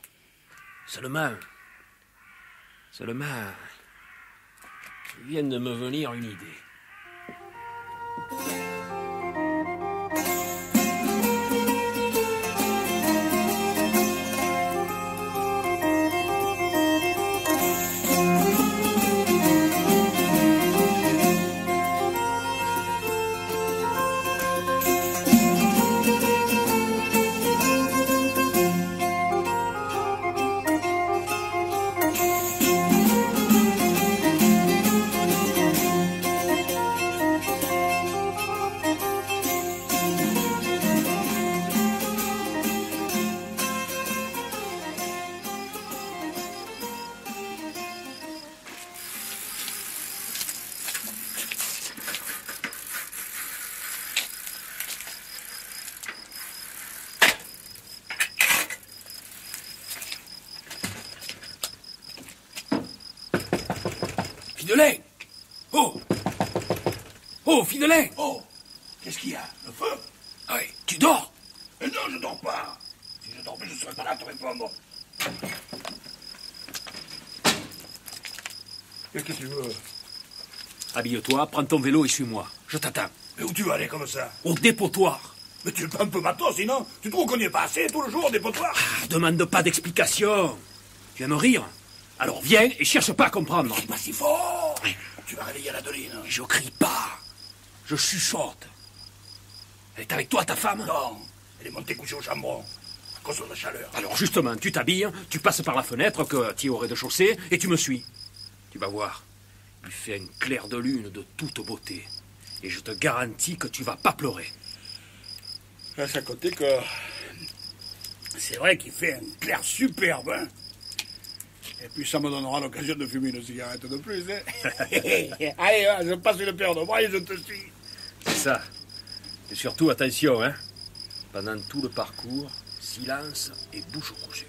Seulement, il vient de me venir une idée. Fidelin! Oh, Fidelin! Oh, qu'est-ce qu'il y a? Le feu? Ah oui, tu dors? Mais non, je dors pas. Si je dormais, je serais pas là à te répondre. Qu'est-ce que tu veux? Habille-toi, prends ton vélo et suis-moi. Je t'attends. Mais où tu vas aller comme ça? Au dépotoir. Mais tu es pas un peu matos, sinon? Tu trouves qu'on y est pas assez tout le jour au dépotoir? Demande pas d'explication. Tu viens me rire? Alors viens et cherche pas à comprendre. Crie pas si fort. Tu vas réveiller l'Adeline. Je crie pas. Je chuchote. Elle est avec toi, ta femme? Non, elle est montée coucher au chambron, à cause de la chaleur. Alors justement, tu t'habilles, tu passes par la fenêtre que tu es au rez-de-chaussée et tu me suis. Tu vas voir, il fait un clair de lune de toute beauté. Et je te garantis que tu vas pas pleurer. Reste à côté que... C'est vrai qu'il fait un clair superbe, hein. Et puis ça me donnera l'occasion de fumer une cigarette de plus, hein. Allez, va, je passe une paire de bras et je te suis. C'est ça. Et surtout, attention, hein. Pendant tout le parcours, silence et bouche cousue.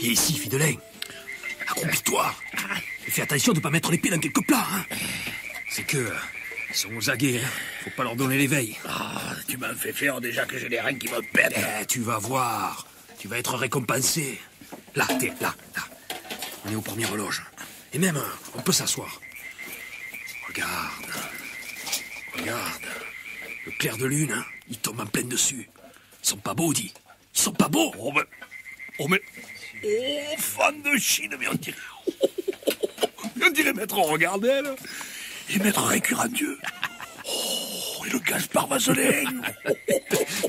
Et ici, Fidelin, accroupis-toi. Et fais attention de ne pas mettre les pieds dans quelques plats. Hein. C'est que, ils sont aux aguets, hein. Faut pas leur donner l'éveil. Ah, tu m'en fais faire déjà que j'ai les reins qui me pètent. Tu vas voir. Tu vas être récompensé. Là, là. On est aux premières loges. Et même, on peut s'asseoir. Regarde. Le clair de lune, hein, il tombe en plein dessus. Ils sont pas beaux, dis. Ils sont pas beaux. Oh, fan de Chine, mais on dirait maître Regardel et maître Récurrentieux. Oh, pris le Gaspard Vaseline.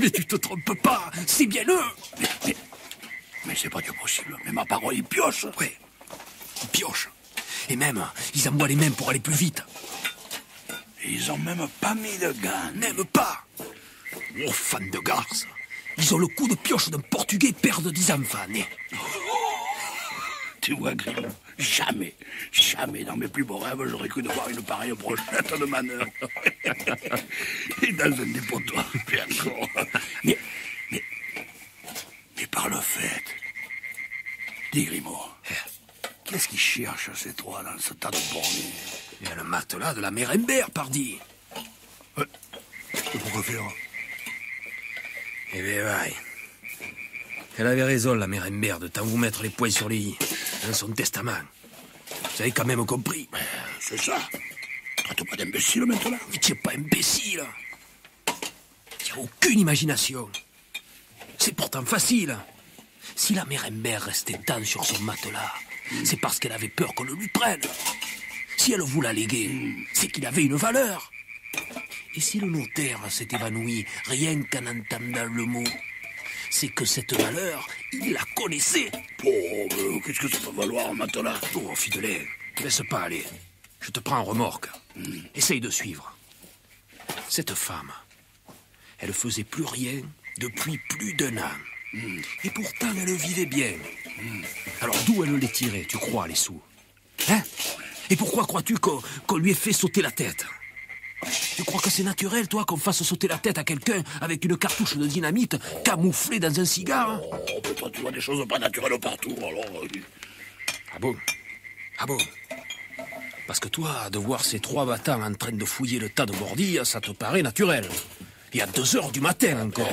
Mais tu te trompes pas, c'est bien eux. Mais c'est pas du possible. Mais ma parole, ils piochent. Ouais, ils piochent. Et même, ils envoient les mêmes pour aller plus vite. Et ils ont même pas mis de gants. Même pas. Oh, fan de garce. Ils ont le coup de pioche d'un Portugais père de 10 enfants nés. Tu vois, Grimaud, jamais dans mes plus beaux rêves, j'aurais cru de voir une pareille brochette de manœuvre. Et dans un dépotoir, puis encore. Mais par le fait, dis Grimaud, qu'est-ce qu'ils cherchent ces trois dans ce tas de borniers? Il y a le matelas de la mère Embert, pardi. Et pourquoi faire? Eh bien, ouais. Elle avait raison, la mère Embert, de tant vous mettre les poings sur les i. Dans son testament. Vous avez quand même compris. C'est ça. Traite pas d'imbécile maintenant. Mais tu n'es pas imbécile. Tu n'as aucune imagination. C'est pourtant facile. Si la mère Embert restait tant sur son matelas, c'est parce qu'elle avait peur qu'on le lui prenne. Si elle vous l'a légué, c'est qu'il avait une valeur. Et si le notaire s'est évanoui rien qu'en entendant le mot, c'est que cette valeur, il la connaissait. Oh, mais qu'est-ce que ça peut valoir, un matelas? Oh, Fidelet, ne laisse pas aller. Je te prends en remorque. Essaye de suivre. Cette femme, elle faisait plus rien depuis plus d'1 an. Et pourtant, elle vivait bien. Alors d'où elle les tirait, tu crois, les sous? Hein? Et pourquoi crois-tu qu'on lui ait fait sauter la tête? Tu crois que c'est naturel, toi, qu'on fasse sauter la tête à quelqu'un avec une cartouche de dynamite camouflée dans un cigare? Oh, mais toi, tu vois des choses pas naturelles partout, alors... Ah bon? Ah bon? Parce que toi, de voir ces 3 battants en train de fouiller le tas de bordilles, ça te paraît naturel. Et à 2 heures du matin encore.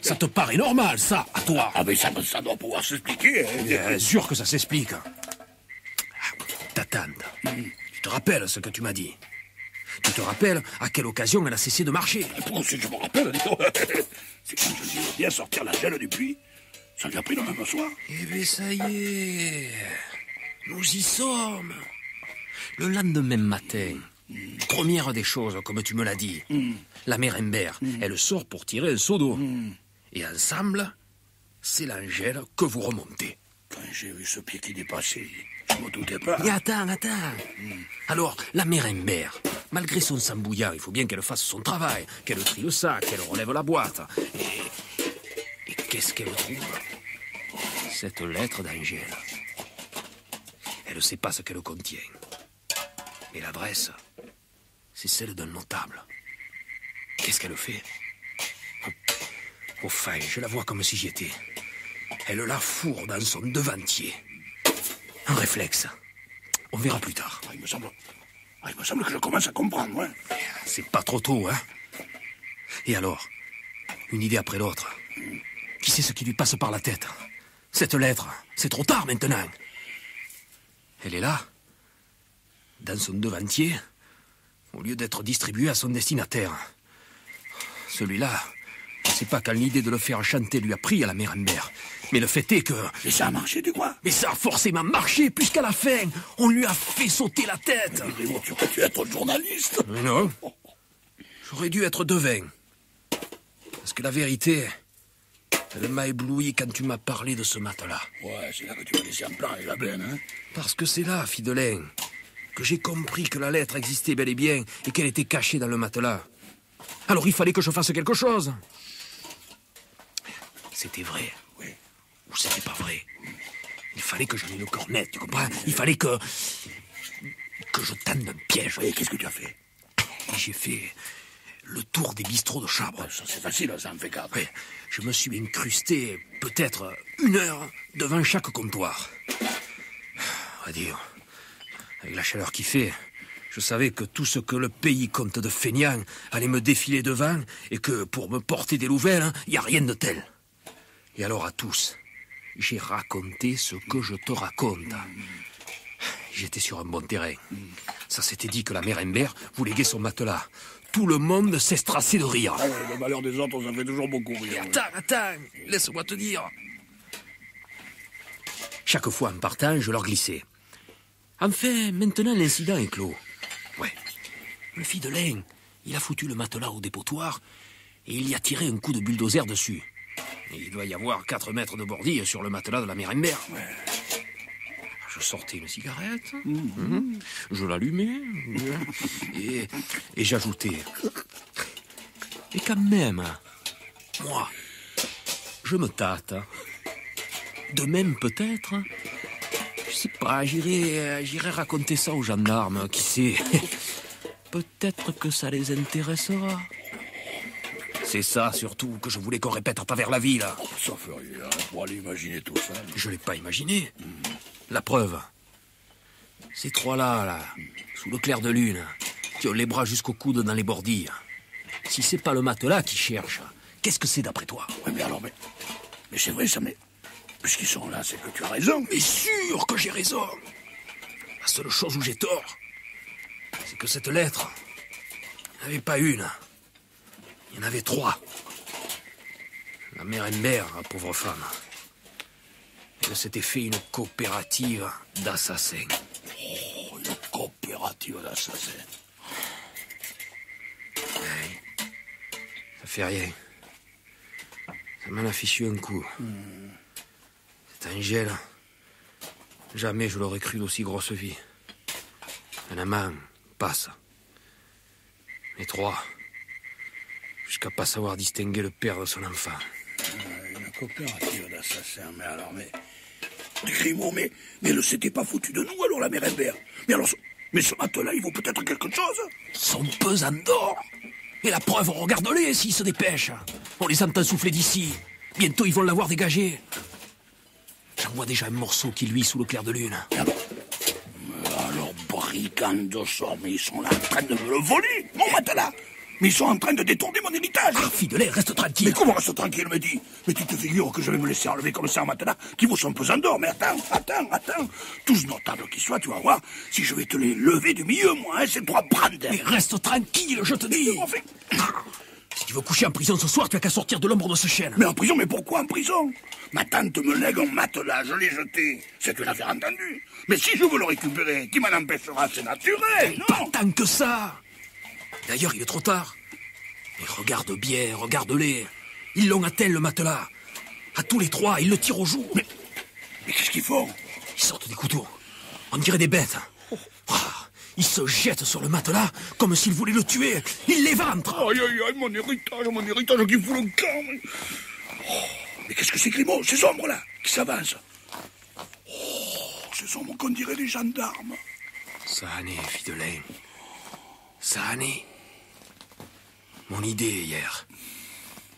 Ça te paraît normal, ça, à toi? Ah, mais ça doit pouvoir s'expliquer. Bien sûr que ça s'explique. Ta tante, tu te rappelles ce que tu m'as dit? Tu te rappelles à quelle occasion elle a cessé de marcher? Pourquoi si je me rappelle, dis donc. C'est quand je disais bien sortir la gêne du puits. Ça lui a pris le même soir. Eh bien, ça y est. Nous y sommes. Le lendemain matin, première des choses, comme tu me l'as dit, la mère Embert, elle sort pour tirer un seau d'eau. Et ensemble, c'est l'Angèle que vous remontez. Quand j'ai vu ce pied qui dépassait, je me doutais pas. Et attends. Alors, la mère Embert, malgré son sambouillant, il faut bien qu'elle fasse son travail, qu'elle trie le sac, qu'elle relève la boîte. Et qu'est-ce qu'elle trouve? Cette lettre d'Angèle. Elle ne sait pas ce qu'elle contient. Mais l'adresse, c'est celle d'un notable. Qu'est-ce qu'elle fait? Enfin, je la vois comme si j'y étais. Elle la fourre dans son devantier. Un réflexe. On verra plus tard. Il me semble que je commence à comprendre, hein. C'est pas trop tôt, hein. Et alors, une idée après l'autre. Qui sait ce qui lui passe par la tête? Cette lettre, c'est trop tard maintenant. Elle est là, dans son devantier, au lieu d'être distribuée à son destinataire. Celui-là, je ne sais pas quand l'idée de le faire chanter lui a pris à la mère Embert. Mais le fait est que... Et ça a marché, tu crois? Mais ça a forcément marché, puisqu'à la fin, on lui a fait sauter la tête. Mais tu aurais dû être journaliste. Mais non. J'aurais dû être devin. Parce que la vérité, elle m'a ébloui quand tu m'as parlé de ce matelas. Ouais, c'est là que tu m'as laissé en plan et la benne, hein. Parce que c'est là, Fidelin, que j'ai compris que la lettre existait bel et bien et qu'elle était cachée dans le matelas. Alors il fallait que je fasse quelque chose. C'était vrai. Oui. Ou c'était pas vrai. Il fallait que j'en ai le corps net, tu comprends? Il fallait que je tende un piège. Et qu'est-ce que tu as fait? Et j'ai fait le tour des bistrots de Chabre. Ça, c'est facile, ça en fait 4. Oui, je me suis incrusté peut-être 1 heure devant chaque comptoir. On va dire, avec la chaleur qu'il fait, je savais que tout ce que le pays compte de feignants allait me défiler devant et que pour me porter des nouvelles, il n'y a rien de tel. Et alors à tous, j'ai raconté ce que je te raconte. J'étais sur un bon terrain. Ça s'était dit que la mère Embert vous léguait son matelas. Tout le monde s'estrassait de rire. Ah ouais, le malheur des autres, ça fait toujours beaucoup rire. Attends, laisse-moi te dire. Chaque fois en partant, je leur glissais. Enfin, maintenant l'incident est clos. Ouais, le Fidelin, il a foutu le matelas au dépotoir et il y a tiré un coup de bulldozer dessus. Et il doit y avoir 4 mètres de bordille sur le matelas de la mère Imbert. Je sortais une cigarette, je l'allumais et j'ajoutais. Et quand même, moi, je me tâte. De même, peut-être, je sais pas, j'irai raconter ça aux gendarmes, qui sait. Peut-être que ça les intéressera. C'est ça, surtout, que je voulais qu'on répète à travers la ville. Ça fait rien, pour aller imaginer tout ça. Je l'ai pas imaginé. La preuve. Ces trois-là, là, sous le clair de lune, qui ont les bras jusqu'au coude dans les bordilles. Si c'est pas le matelas qui cherche, qu'est-ce que c'est d'après toi? Oui, mais alors, mais c'est vrai ça, mais puisqu'ils sont là, c'est que tu as raison. Mais sûr que j'ai raison. La seule chose où j'ai tort, c'est que cette lettre, il n'y en avait pas une. Il y en avait 3. La mère Imbert, la pauvre femme, elle s'était fait une coopérative d'assassins. Oh, une coopérative d'assassins. Ça fait rien. Ça m'en a fichu un coup. Cette Angèle, jamais je l'aurais cru d'aussi grosse vie. Un amant passe. Les 3, jusqu'à pas savoir distinguer le père de son enfant. Une coopérative d'assassins, mais alors, mais Grimaud, mais elle ne s'était pas foutu de nous, alors, la mère Imbert. Mais alors, mais ce matelas, il vaut peut-être quelque chose. Son pesant d'or. Et la preuve, regarde-les s'ils se dépêchent. On les entend souffler d'ici. Bientôt, ils vont l'avoir dégagé. J'en vois déjà un morceau qui luit sous le clair de lune. Alors, brigands de sort, mais ils sont là en train de me le voler, mon matelas. Mais ils sont en train de détourner mon héritage. Ah, Fidelet, reste tranquille. Mais comment reste tranquille, me dit? Mais tu te figures que je vais me laisser enlever comme ça un matelas qui vaut son pesant d'or? Mais attends. Tous notables qu'ils soient, tu vas voir, si je vais te les lever du milieu, moi, hein, ces 3 brandins. Mais reste tranquille, je te dis. Si tu veux coucher en prison ce soir, tu n'as qu'à sortir de l'ombre de ce chêne. Mais en prison, mais pourquoi en prison? Ma tante me lègue un matelas, je l'ai jeté. C'est une affaire entendue. Mais si je veux le récupérer, qui m'en empêchera? C'est naturel, non? Pas tant que ça. D'ailleurs, il est trop tard. Mais regarde bien, regarde-les. Ils l'ont atteint, le matelas. À tous les 3, ils le tirent au jour. Mais qu'est-ce qu'ils font? Ils sortent des couteaux. On dirait des bêtes. Ils se jettent sur le matelas comme s'ils voulaient le tuer. Ils l'éventrent. Aïe, mon héritage qui fout le camp. Mais qu'est-ce que c'est, Grimaud? Ces ombres-là qui s'avancent. Ces ombres qu'on dirait des gendarmes. Ça en est, Fidelin. Ça en est. Mon idée hier.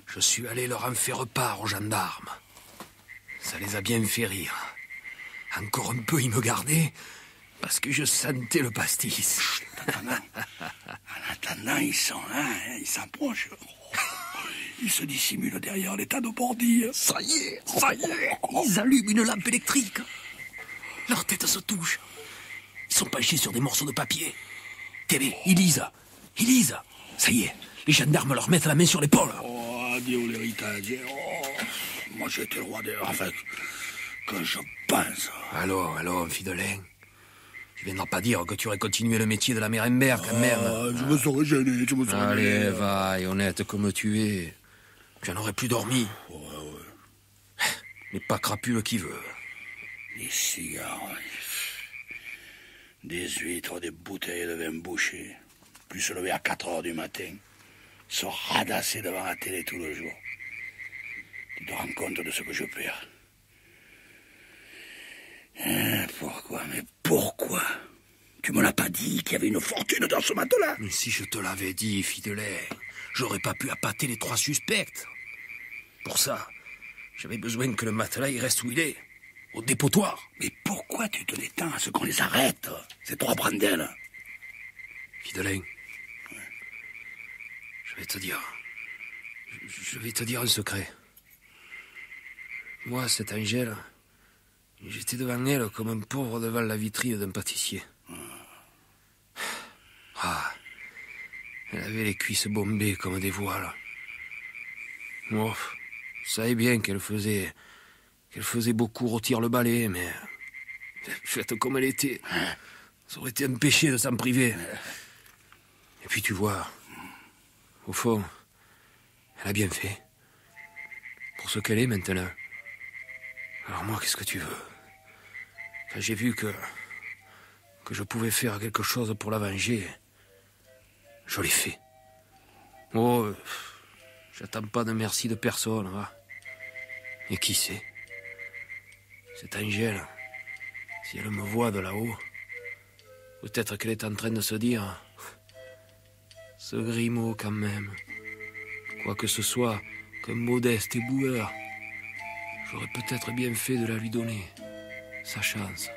Je suis allé leur en faire part aux gendarmes. Ça les a bien fait rire. Encore un peu, ils me gardaient parce que je sentais le pastis. En attendant, ils sont là, hein, ils s'approchent. Ils se dissimulent derrière les tas de bordilles. Ça y est. Ils allument une lampe électrique. Leurs têtes se touchent. Ils sont penchés sur des morceaux de papier. Télé, ils lisent. Ça y est, les gendarmes leur mettent la main sur l'épaule. Oh, adieu l'héritage. Oh, moi j'ai été le roi des... Enfin, que je pense. Allons, Fidelin. Tu viendras pas dire que tu aurais continué le métier de la mère Imbert, quand même. Je me serais gêné, Allez, va, et honnête comme tu es. J'en aurais plus dormi. Ouais. Mais pas crapule qui veut. Des cigares, des huîtres, des bouteilles de vin bouché. Plus se lever à 4 heures du matin. Se radasser devant la télé tout le jour. Tu te rends compte de ce que je perds. Pourquoi Tu me l'as pas dit qu'il y avait une fortune dans ce matelas? Mais si je te l'avais dit, Fidelet, j'aurais pas pu appâter les 3 suspects. Pour ça, j'avais besoin que le matelas il reste où il est, au dépotoir. Mais pourquoi tu tenais tant à ce qu'on les arrête, ces 3 brandelles? Fidelin, je vais te dire un secret. Moi, cette Angèle, j'étais devant elle comme un pauvre devant la vitrine d'un pâtissier. Elle avait les cuisses bombées comme des voiles. Moi, je savais bien qu'elle faisait beaucoup rôtir le balai, mais faite comme elle était, ça aurait été un péché de s'en priver. Et puis tu vois, Au fond, elle a bien fait. Pour ce qu'elle est maintenant. Alors moi, qu'est-ce que tu veux? Quand j'ai vu que je pouvais faire quelque chose pour la venger, je l'ai fait. Oh, j'attends pas de merci de personne, va. Et qui sait? Cette Angèle, si elle me voit de là-haut, peut-être qu'elle est en train de se dire... Ce Grimaud, quand même. Quoi que ce soit qu'un modeste éboueur, j'aurais peut-être bien fait de la lui donner sa chance.